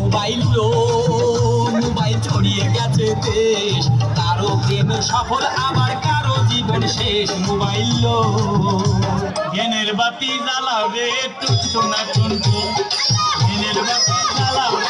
Mobile লো mobile ছড়িয়ে গেছে দেশ, কারো প্রেম সফল আবার কারো জীবন শেষ। মোবাইল লো জ্ঞানের বাতি জ্বালাবে টুনটুনা টুনটুন, জ্ঞানের বাতি জ্বালাবে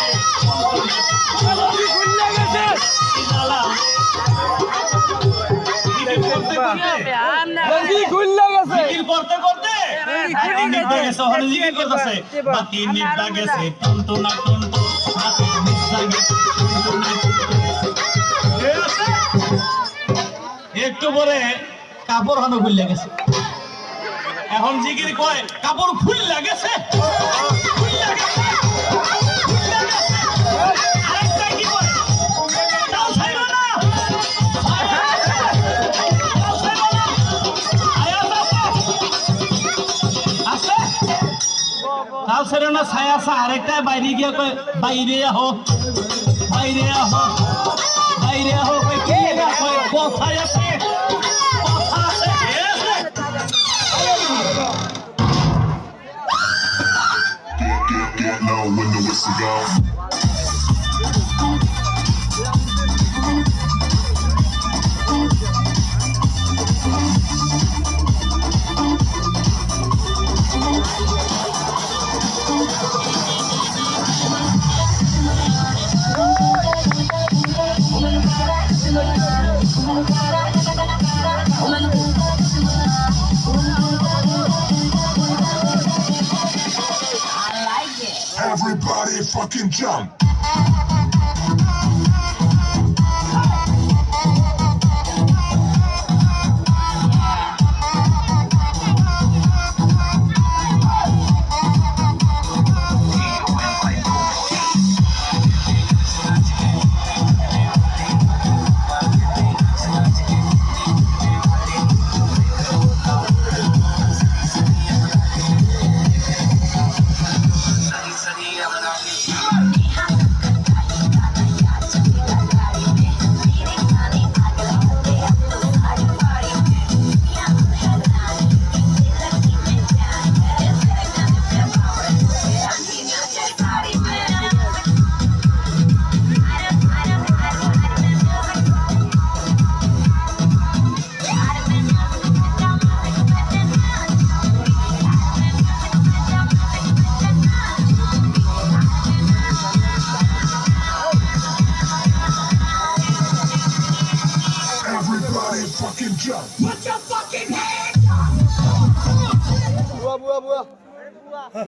একটু পরে কাপড় হানো খুললে গেছে। এখন জিগির কয় কাপড় খুললে গেছে। তাও ছেড়ে না ছায়া আসা, আরেকটা বাইরে গিয়ে কয় বাইরে আহো, বাইরে আহো, বাইরে আহো। কোথায় আছে, কথা আছে। Get low when the whistle go. Everybody fucking jump. Fucking jump. Put your fucking hands up.